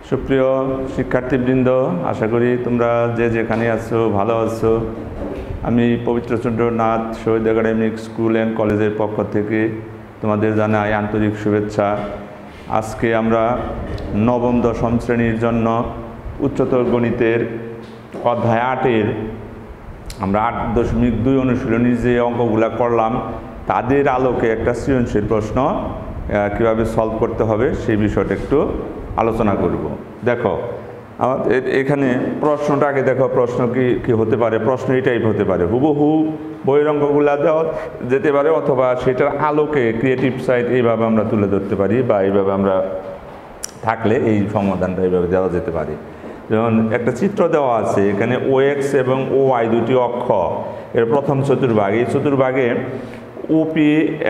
সুপ্রিয় শিক্ষার্থীবৃন্দ, আশা করি তোমরা যে যেখানে আছো ভালো আছো। আমি পবিত্রচন্দ্রনাথ শহীদ একাডেমিক স্কুল অ্যান্ড কলেজের পক্ষ থেকে তোমাদের জানাই আন্তরিক শুভেচ্ছা। আজকে আমরা নবম দশম শ্রেণীর জন্য উচ্চতর গণিতের অধ্যায় 8-এর আমরা 8.2 অনুশীলনী যে অঙ্কগুলো করলাম তাদের আলোকে একটা সৃজনশীল প্রশ্ন কীভাবে সলভ করতে হবে সেই বিষয়টা একটু আলোচনা করব। দেখো আমাদের এখানে প্রশ্নটা আগে দেখো, প্রশ্ন কি হতে পারে। প্রশ্ন এই টাইপ হতে পারে, হুবহু বইয়ের অঙ্কগুলো দেওয়া যেতে পারে, অথবা সেটার আলোকে ক্রিয়েটিভ সাইড এইভাবে আমরা তুলে ধরতে পারি, বা এইভাবে আমরা থাকলে এই সমাধানটা এইভাবে দেওয়া যেতে পারে। যেমন একটা চিত্র দেওয়া আছে, এখানে OX এবং OY দুটি অক্ষ, এর প্রথম চতুর্ভাগ। এই চতুর্ভাগে OP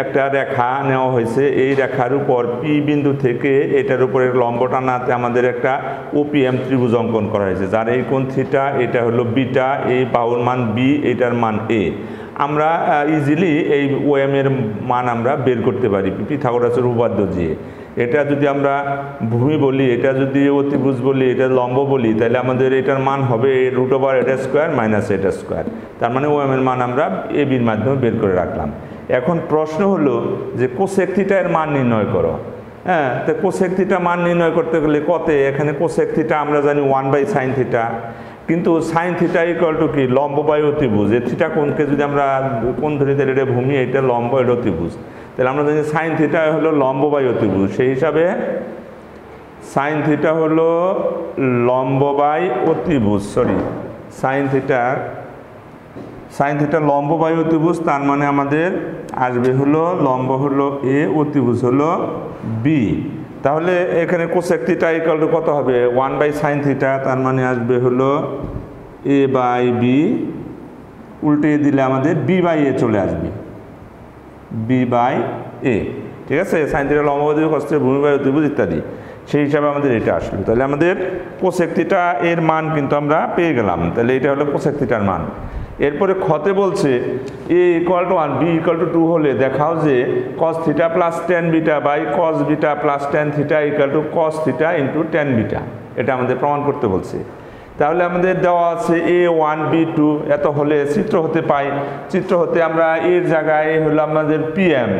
একটা রেখা নেওয়া হয়েছে। এই রেখার উপর P বিন্দু থেকে এটার উপরে লম্ব টানাতে আমাদের একটা OPM ত্রিভুজ অঙ্কন করা হয়েছে, যার এই কোণ থিটা, এটা হলো বিটা, এই বাহুর মান B, এটার মান A। আমরা ইজিলি এই OM এর মান আমরা বের করতে পারি পিথাগোরাসের উপপাদ্য দিয়ে। এটা যদি আমরা ভূমি বলি, এটা যদি অতিভুজ বলি, এটা লম্ব বলি, তাহলে আমাদের এটার মান হবে √এটা² - এটা²। তার মানে OM এর মান আমরা AB'র মাধ্যমে বের করে রাখলাম। এখন প্রশ্ন হলো যে কোসেক থিটা এর মান নির্ণয় করো। হ্যাঁ, তো কোসেক থিটা মান নির্ণয় করতে গেলে কতে, এখানে কোসেক থিটা আমরা জানি 1/sin থিটা, কিন্তু সাইন থিটা ইকুয়াল টু কি, লম্ব বাই অতিভুজ। এই থিটা কোণকে যদি আমরা কোণ ধরি তাহলে এটা ভূমি, এটা লম্ব, এটা অতিভুজ। তাহলে আমরা জানি সাইন থিটা হলো লম্ব বাই অতিভুজ, সেই হিসাবে সাইন থিটা হলো লম্ব বাই অতিভুজ, সাইন থিটা লম্ব বাই অতিভুজ। তার মানে আমাদের আসবে হলো লম্ব হলো A, অতিভুজ হলো B। তাহলে এখানে কোসেক থিটা ইকুয়াল টু কত হবে, 1/sin থিটা। তার মানে আসবে হলো A/B, উল্টে দিলে আমাদের B/A চলে আসবে, B/A। ঠিক আছে, সাইন থিটা লম্ব বাই অতিভুজ, কস ভূমি বাই অতিভুজ ইত্যাদি, সেই হিসাবে আমাদের এটা আসলো। তাহলে আমাদের কোসেক থিটা এর মান কিন্তু আমরা পেয়ে গেলাম। তাহলে এটা হলো কোসেক থিটার মান। এরপরে খতে বলছে A = 1, B = 2 হলে দেখাও যে cos θ + tan β cos β + tan θ = cos θ × tan β। এটা আমাদের প্রমাণ করতে বলছে। তাহলে আমাদের দেওয়া আছে A1 B2 এত হলে চিত্র হতে পাই। চিত্র হতে আমরা এর জায়গায় হলো আমাদের PM,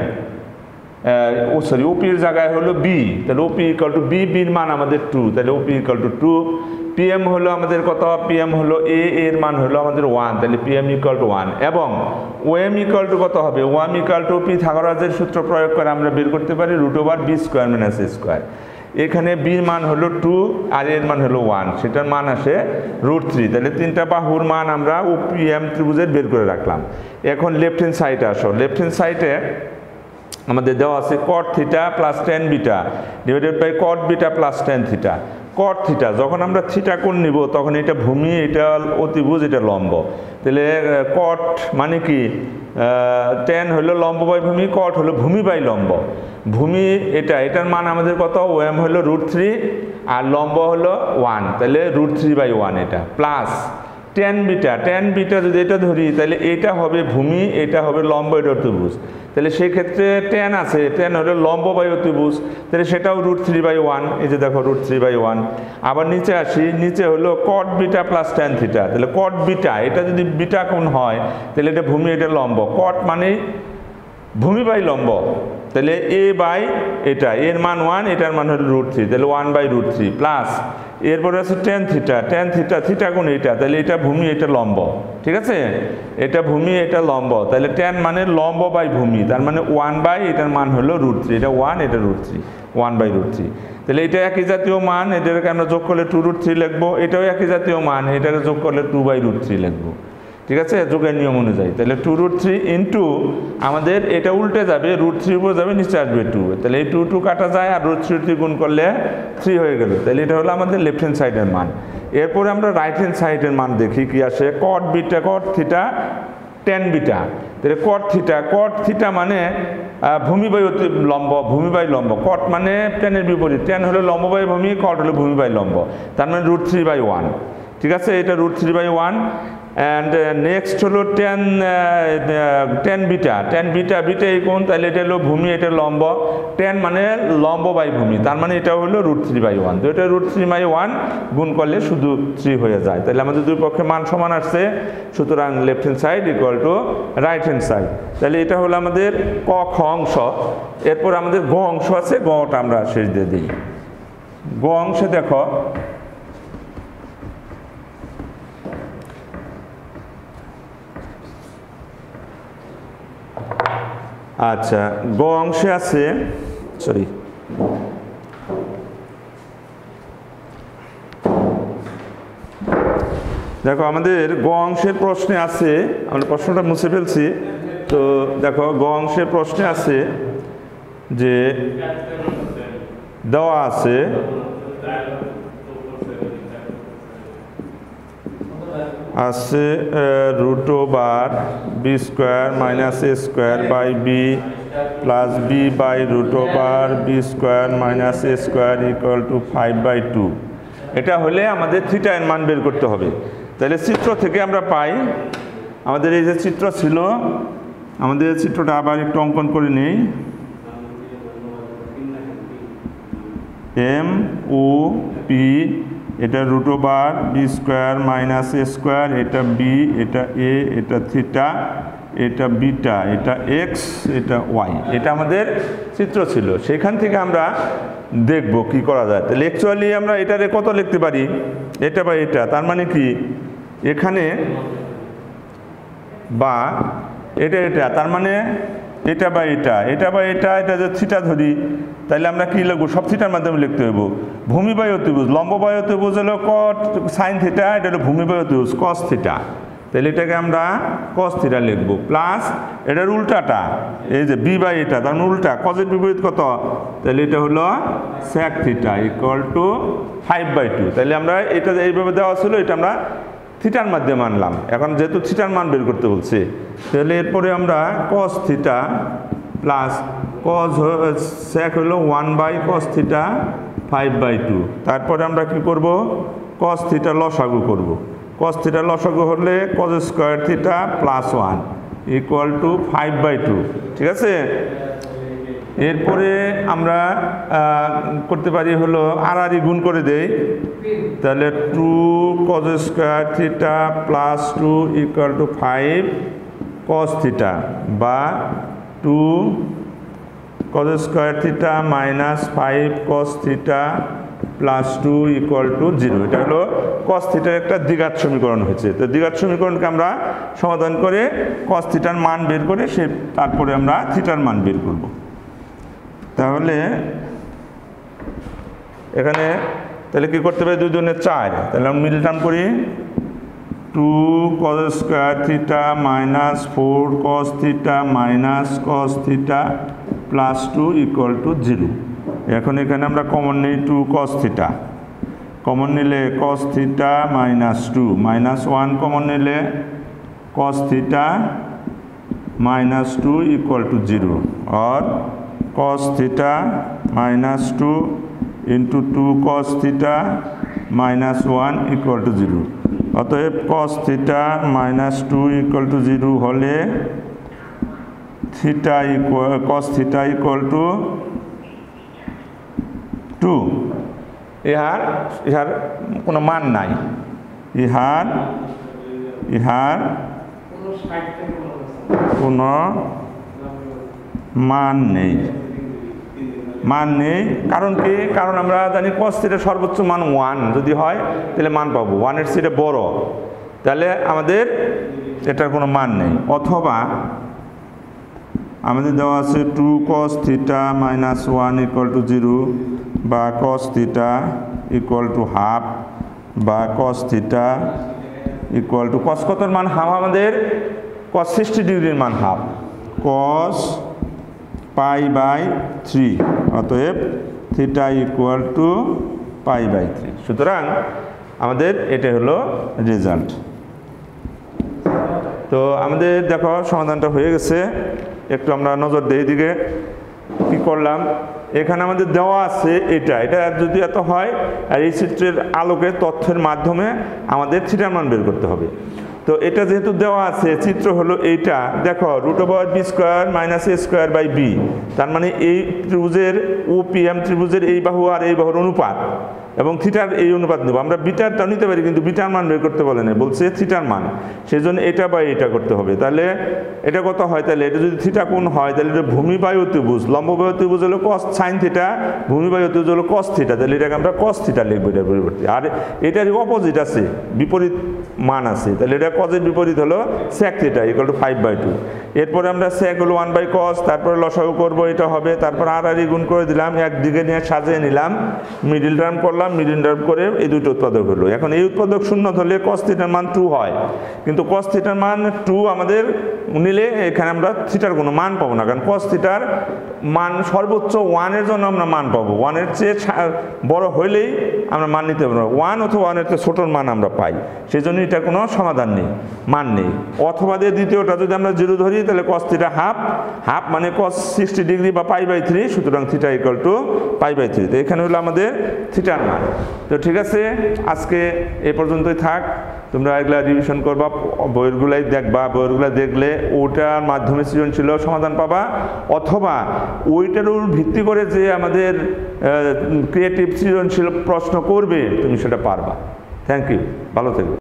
OP এর জায়গায় হলো B, তাহলে OP = B, B এর মান আমাদের 2, তাহলে OP = 2। PM হলো আমাদের কত, PM হলো A, এর মান হলো আমাদের 1, তাহলে PM = 1। এবং OM = কত হবে, OM = পিথাগোরাসের সূত্র প্রয়োগ করে আমরা বের করতে পারি √B² - A²। এখানে B এর মান হলো 2 আর এর মান হলো 1, সেটার মান আসে √3। তাহলে তিনটা বাহুর মান আমরা OPM ত্রিভুজের বের করে রাখলাম। এখন লেফট হ্যান্ড সাইডে আসো। লেফট হ্যান্ড সাইডে আমাদের দেওয়া আছে cot θ + tan β / cot β + tan θ। cot θ যখন আমরা থিটা কোণ নিব তখন এটা ভূমি, এটা অতিভুজ, এটা লম্ব। তাহলে cot মানে কি, tan হলো লম্ব বাই ভূমি, cot হলো ভূমি বাই লম্ব। ভূমি এটার মান আমাদের কত, OM হলো √3 আর লম্ব হলো 1, তাহলে √3/1 এটা প্লাস tan β যদি এটা ধরি তাহলে এটা হবে ভূমি, এটা হবে লম্ব, এটা অতিভুজ। তাহলে সেই ক্ষেত্রে tan আছে, tan হলো লম্ব বাই অতিভুজ, তাহলে সেটাও √3/1। এই যে দেখো √3/1। আবার নিচে আসি, নিচে হলো cot β + tan θ। তাহলে cot β এটা যদি বিটা কোণ হয় তাহলে এটা ভূমি, এটা লম্ব। cot মানে ভূমি বাই লম্ব, তাহলে এটা এর মান 1, এটার মান হলো √3, তাহলে 1/√3 প্লাস এরপরে আছে tan θ, থিটা কোণ এটা, তাহলে এটা ভূমি, এটা লম্ব। ঠিক আছে, এটা ভূমি, এটা লম্ব, তাহলে tan মানে লম্ব বাই ভূমি, তার মানে 1/ এটার মান হলো √3, এটা 1, এটা √3, 1/√3। তাহলে এটা একই জাতীয় মান, এটাকে আমরা যোগ করলে 2√3 লিখবো। এটাও একই জাতীয় মান, এটাকে যোগ করলে 2/√3 লিখবো। ঠিক আছে, যোগের নিয়ম অনুযায়ী। তাহলে 2√3 ইন্টু আমাদের এটা উল্টে যাবে, √3 উপরে যাবে, নিচে আসবে 2, তাহলে এই 2 কাটা যায় আর √3 গুণ করলে 3 হয়ে গেল। তাহলে এটা হলো আমাদের লেফট হ্যান্ড সাইডের মান। এরপরে আমরা রাইট হ্যান্ড সাইডের মান দেখি কি আসে, cot θ tan β। তাহলে cot θ মানে ভূমি বাই লম্ব, ভূমি বাই লম্ব। cot মানে ট্যানের বিপরীত, tan হলো লম্ব বাই ভূমি, cot হলো ভূমি বাই লম্ব, তার মানে √3/1। ঠিক আছে, এটা √3/1। অ্যান্ড নেক্সট হলো টেন বিটা বিটা এই কোণ, তাহলে এটা হলো ভূমি, এটা লম্ব, টেন মানে লম্ব বাই ভূমি, তার মানে এটা হলো √3/1। তো এটা √3/1 গুণ করলে শুধু 3 হয়ে যায়, তাহলে আমাদের দুই পক্ষে মান সমান আসছে, সুতরাং left hand side equal to right hand side. তাহলে এটা হলো আমাদের ক খ অংশ। এরপর আমাদের গ অংশ আছে, গটা আমরা শেষ দিয়ে দিই। গ অংশে দেখো আচ্ছা, গ অংশে আছে, সরি দেখো আমাদের গ অংশের প্রশ্নে আছে, আমরা প্রশ্নটা মুছে ফেলছি। তো দেখো গ অংশের প্রশ্নে আছে যে দেওয়া আছে √b² - a² + b/√b² - a² = 5/2। এটা হলে আমাদের থিটা এর মান বের করতে হবে। তাহলে চিত্র থেকে আমরা পাই, আমাদের এই যে চিত্র ছিল, আমাদের চিত্রটা আবার একটু অঙ্কন করে নিই। MOP, এটা √b² - a², এটা b, এটা a, এটা থিটা, এটা বিটা, এটা x, এটা y, এটা আমাদের চিত্র ছিল। সেখান থেকে আমরা দেখব কি করা যায়। তাহলে অ্যাকচুয়ালি আমরা এটারে কত লিখতে পারি, এটা বা এটা, তার মানে কি এখানে বা এটা, তার মানে এটা বা এটা, এটা যে থিটা ধরি, তাহলে আমরা কি লিখবো, সব থিটার মাধ্যমে লিখতে হইব। ভূমি বাই অতিভুজ, লম্ব বাই অতিভুজ হলো কট সাইন থিটা, এটা হলো ভূমি বাই অতিভুজ কস থিটা, তাহলে এটাকে আমরা কস থিটা লিখবো। প্লাস এটার উল্টাটা, এই যে বি বাই এটা, তার মানে উল্টা, কজের বিপরীত কত, তাহলে এটা হলো sec থিটা = 5/2। তাহলে আমরা এটা এইভাবে দেওয়া ছিল, এটা আমরা থিটার মাধ্যমে মানলাম। এখন যেহেতু থিটার মান বের করতে বলছে, তাহলে এরপরে আমরা cos theta plus cos sec হলো 1/cos থিটা 5/2। তারপরে আমরা কি করব, cos থিটা লসাগু করব। cos থিটা লসাগু হলে cos² থিটা +1 = 5/2, ঠিক আছে। এরপরে আমরা করতে পারি হলো আর গুণ করে দেই, তাহলে 2cos² থিটা +2 = 5 cos থিটা, বা 2cos² থিটা -5 cos থিটা +2 = 0। এটা হলো cos থিটার একটা দ্বিঘাত সমীকরণ হয়েছে। তো দ্বিঘাত সমীকরণকে আমরা সমাধান করে cos থিটার মান বের করে তারপরে আমরা থিটার মান বের করব। তাহলে এখানে তাহলে কি করতে পারি, 2 × 4, তাহলে আমরা মিডল টার্ম করি, 2cos² theta -4 cos theta cos theta +2 = 0। এখন এখানে আমরা কমন নিই 2cos থিটা, কমন নিলে cos থিটা -2, -1 কমন নিলে cos থিটা -2 = 0, और cos থিটা -2 × 2cos থিটা -1 = 0। অতএব cos থিটা -2 = 0 হলে cos থিটা = 2। ইহার কোনো মান নাই, ইহার কোনো মান নেই, কারণ কি, কারণ আমরা জানি cos থিটার সর্বোচ্চ মান 1 যদি হয় তাহলে মান পাবো, 1-এর চেয়ে বড়, তাহলে আমাদের এটার কোনো মান নেই। অথবা আমাদের দেওয়া আছে 2cos থিটা -1 = 0, বা cos থিটা = হাফ, বা cos থিটা cos কতর মান হাফ, আমাদের cos 60 ডিগ্রির মান হাফ, cos π/3, অতএব থিটা = π/3। সুতরাং আমাদের এটা হলো রেজাল্ট। তো আমাদের দেখো সমাধানটা হয়ে গেছে, একটু আমরা নজর দিই দিকে কি করলাম। এখানে আমাদের দেওয়া আছে এটা যদি এত হয়, আর এই চিত্রের আলোকে তথ্যের মাধ্যমে আমাদের থিটার মান বের করতে হবে। তো এটা যেহেতু দেওয়া আছে চিত্র হলো এইটা, দেখো √b² - a² / b, তার মানে এই ত্রিভুজের OPM ত্রিভুজের এই বাহু আর এই বাহুর অনুপাত এবং থিটার এই অনুপাত নেব। আমরা বিটারটা নিতে পারি কিন্তু বিটার মান বের করতে বলে না, বলছে থিটার মান, সেই জন্য এটা বা এটা করতে হবে। তাহলে এটা কত হয়, তাহলে এটা যদি থিটা কোণ হয় তাহলে এটা ভূমিবাহু ত্রিভুজ, লম্ববাহু ত্রিভুজ হলো cos sin θ, ভূমিবাহু ত্রিভুজ হলো cos θ, তাহলে এটাকে আমরা cos θ লিখবো এটার পরিবর্তে। আর এটার অপোজিট আছে, বিপরীত মান আছে, তাহলে এটা cos-এর বিপরীত হলো sec θ = 5/2। এরপরে আমরা sec হলো 1/cos, তারপরে লসাগু করবো, এটা হবে, তারপর আর গুণ করে দিলাম, একদিকে নিয়ে সাজিয়ে নিলাম, মিডিল টার্ম করলাম, মিডিল টার্ম করে এই দুটো উৎপাদক হলো। এখন এই উৎপাদক শূন্য হলে cos θ মান 2 হয়, কিন্তু cos θ মান 2 আমাদের নিলে এখানে আমরা থিটার কোনো মান পাবো না, কারণ cos θ মান সর্বোচ্চ 1 এর জন্য আমরা মান পাবো, 1 এর চেয়ে বড় হইলেই আমরা মান নিতে পারবো, 1 অথবা 1 এর চেয়ে ছোটোর মান আমরা পাই, সেই জন্য এটা কোনো সমাধান নেই, মান নেই। অথবা দ্বিতীয়টা যদি আমরা 0 ধরি তাহলে cos θ হাফ মানে cos 60 ডিগ্রি বা π/3, সুতরাং θ = π/3। তো এখানে হলো আমাদের থিটার মান। তো ঠিক আছে, আজকে এ পর্যন্তই থাক, তোমরা এগুলা রিভিশন করবা, বইগুলাই দেখবা, বইগুলা দেখলে ওটার মাধ্যমে সৃজনশীল সমাধান পাবা, অথবা ওইটার উপর ভিত্তি করে যে আমাদের ক্রিয়েটিভ সৃজনশীল প্রশ্ন করবে তুমি সেটা পারবা। থ্যাংক ইউ, ভালো থেকো।